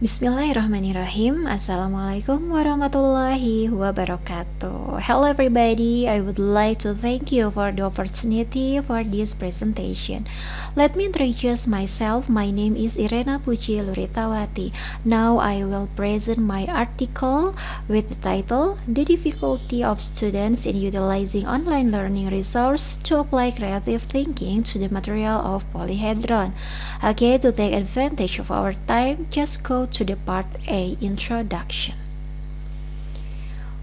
Bismillahirrahmanirrahim. Assalamualaikum warahmatullahi wabarakatuh. Hello everybody. I would like to thank you for the opportunity for this presentation. Let me introduce myself. My name is Irena Puji Luritawati. Now I will present my article with the title The Difficulty of Students in Utilizing Online Learning Resource to Apply Creative Thinking to the Material of Polyhedron. Okay, to take advantage of our time, just go to the part A, Introduction.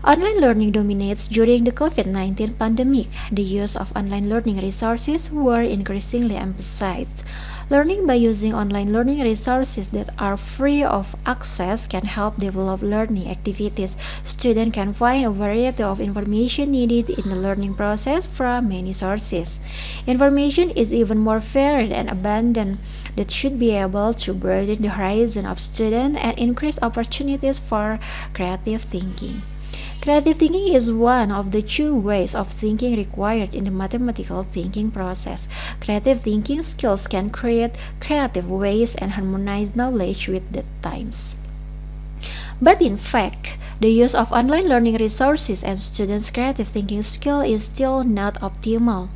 Online learning dominates during the COVID-19 pandemic. The use of online learning resources were increasingly emphasized. Learning by using online learning resources that are free of access can help develop learning activities. Students can find a variety of information needed in the learning process from many sources. Information is even more varied and abundant that should be able to broaden the horizon of students and increase opportunities for creative thinking. Creative thinking is one of the two ways of thinking required in the mathematical thinking process. Creative thinking skills can create creative ways and harmonize knowledge with the times. But in fact, the use of online learning resources and students' creative thinking skill is still not optimal.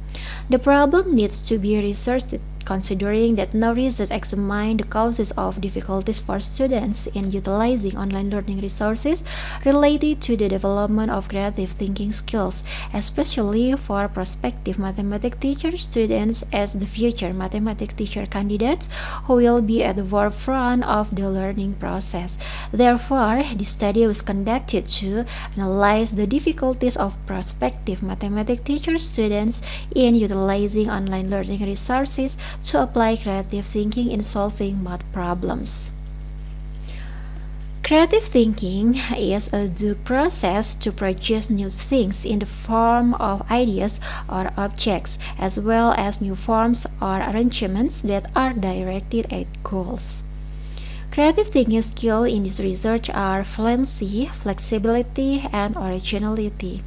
The problem needs to be researched considering that no research examined the causes of difficulties for students in utilizing online learning resources related to the development of creative thinking skills, especially for prospective mathematics teacher students as the future mathematics teacher candidates who will be at the forefront of the learning process. Therefore, the study was conducted to analyze the difficulties of prospective mathematics teacher students in utilizing online learning resources to apply creative thinking in solving math problems. Creative thinking is a process to produce new things in the form of ideas or objects, as well as new forms or arrangements that are directed at goals. Creative thinking skills in this research are fluency, flexibility, and originality.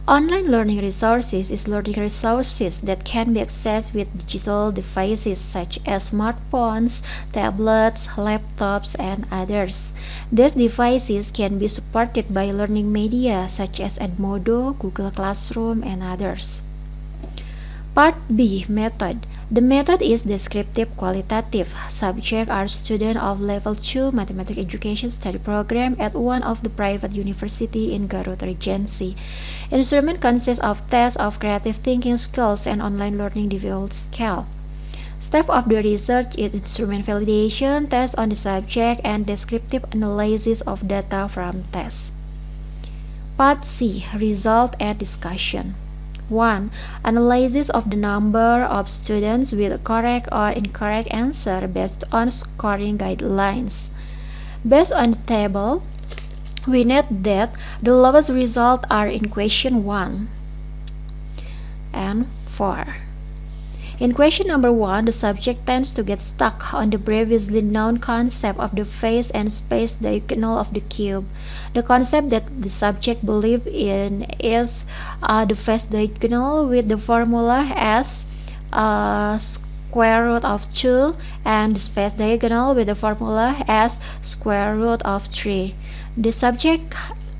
Online learning resources is learning resources that can be accessed with digital devices such as smartphones, tablets, laptops, and others. These devices can be supported by learning media such as Edmodo, Google Classroom, and others. Part B, Method. The method is descriptive qualitative. Subjects are students of Level 2 Mathematics Education Study Program at one of the private university in Garut Regency. Instrument consists of tests of creative thinking skills and online learning difficulty scale. Step of the research is instrument validation, tests on the subject, and descriptive analysis of data from tests. Part C, Result and Discussion. 1. Analysis of the number of students with correct or incorrect answer based on scoring guidelines. Based on the table, we note that the lowest results are in question 1 and 4. In question number 1, the subject tends to get stuck on the previously known concept of the phase and space diagonal of the cube. The concept that the subject believes in is the phase diagonal with the formula as square root of 2 and the space diagonal with the formula as square root of 3. The subject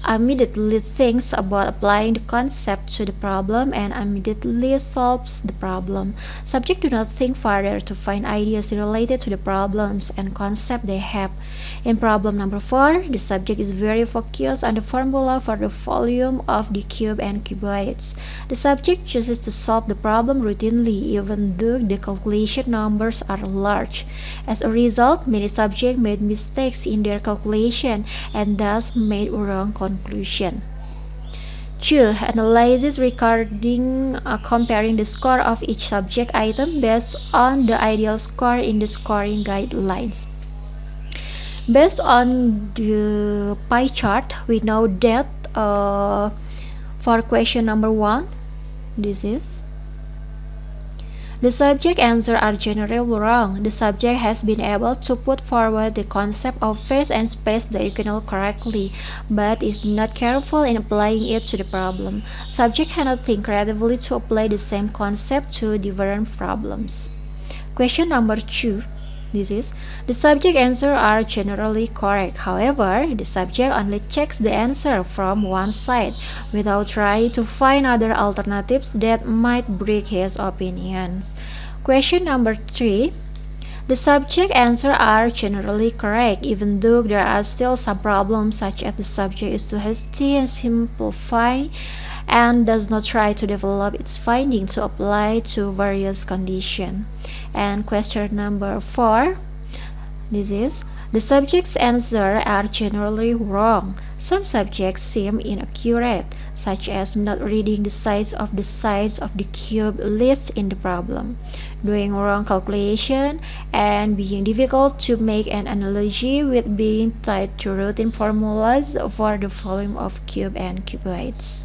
immediately thinks about applying the concept to the problem and immediately solves the problem. Subjects do not think further to find ideas related to the problems and concept they have. In problem number 4, the subject is very focused on the formula for the volume of the cube and cuboids. The subject chooses to solve the problem routinely even though the calculation numbers are large. As a result, many subjects made mistakes in their calculation and thus made wrong conclusion. 2. Analysis regarding comparing the score of each subject item based on the ideal score in the scoring guidelines. Based on the pie chart, we know that for question number 1, the subject answers are generally wrong. The subject has been able to put forward the concept of phase and space diagonal correctly, but is not careful in applying it to the problem. Subject cannot think creatively to apply the same concept to different problems. Question number 2. This is the subject answer are generally correct. However, the subject only checks the answer from one side without trying to find other alternatives that might break his opinions. Question number 3. The subject answer are generally correct, even though there are still some problems, such as the subject is too hasty and simplifying and does not try to develop its findings to apply to various conditions. And question number 4. This is the subject's answers are generally wrong. Some subjects seem inaccurate, such as not reading the size of the cube listed in the problem, doing wrong calculation, and being difficult to make an analogy with being tied to routine formulas for the volume of cube and cuboids.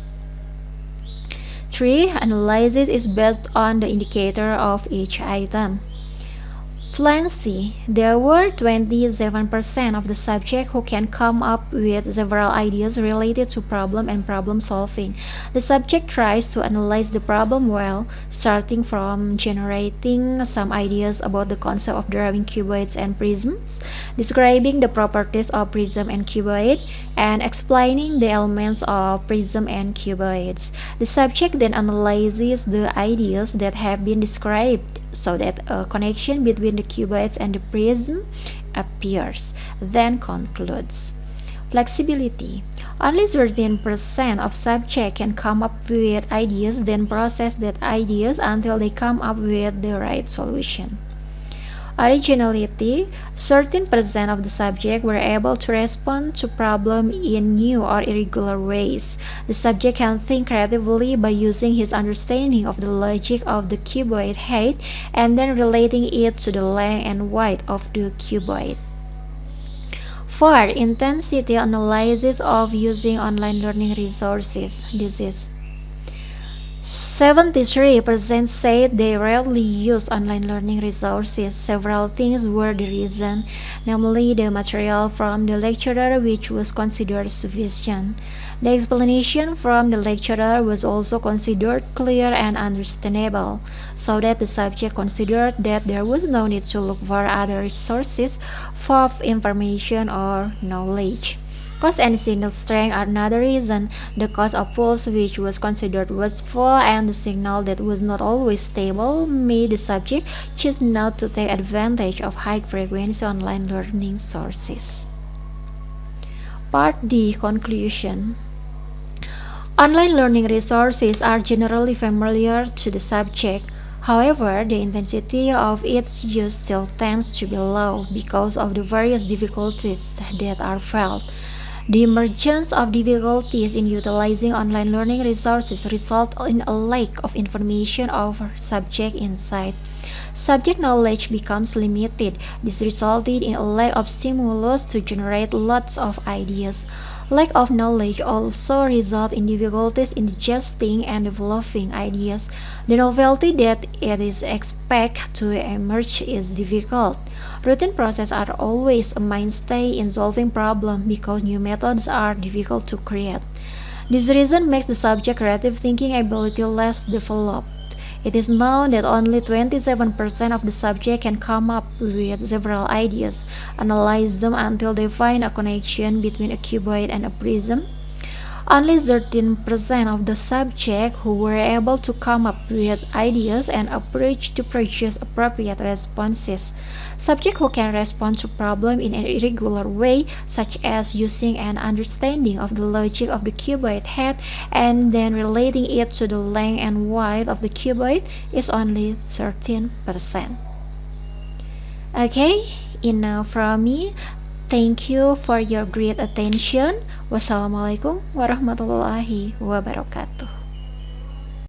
3. Analysis is based on the indicator of each item. Fluency. There were 27% of the subject who can come up with several ideas related to problem and problem solving. The subject tries to analyze the problem well, starting from generating some ideas about the concept of drawing cuboids and prisms, describing the properties of prism and cuboid, and explaining the elements of prism and cuboids. The subject then analyzes the ideas that have been described so that a connection between the cuboids and the prism appears, then concludes. Flexibility. Only 13% of subjects can come up with ideas, then process that ideas until they come up with the right solution. Originality. 13% of the subject were able to respond to problem in new or irregular ways. The subject can think creatively by using his understanding of the logic of the cuboid height and then relating it to the length and width of the cuboid. 4. Intensity analysis of using online learning resources. This is 73% said they rarely use online learning resources. Several things were the reason, namely the material from the lecturer, which was considered sufficient. The explanation from the lecturer was also considered clear and understandable, so that the subject considered that there was no need to look for other sources for information or knowledge. Cost and signal strength are another reason. The cost of pulse, which was considered wasteful, and the signal that was not always stable, made the subject choose not to take advantage of high-frequency online learning sources. Part D. Conclusion. Online learning resources are generally familiar to the subject. However, the intensity of its use still tends to be low because of the various difficulties that are felt. The emergence of difficulties in utilizing online learning resources result in a lack of information over subject insight. Subject knowledge becomes limited. This resulted in a lack of stimulus to generate lots of ideas. Lack of knowledge also results in difficulties in digesting and developing ideas. The novelty that it is expected to emerge is difficult. Routine processes are always a mainstay in solving problems because new methods are difficult to create. This reason makes the subject creative thinking ability less developed. It is known that only 27% of the subject can come up with several ideas, analyze them until they find a connection between a cuboid and a prism. Only 13% of the subject who were able to come up with ideas and approach to produce appropriate responses. Subjects who can respond to problems in an irregular way, such as using an understanding of the logic of the cuboid head and then relating it to the length and width of the cuboid, is only 13%. Okay, enough from me. Thank you for your great attention. Wassalamualaikum warahmatullahi wabarakatuh.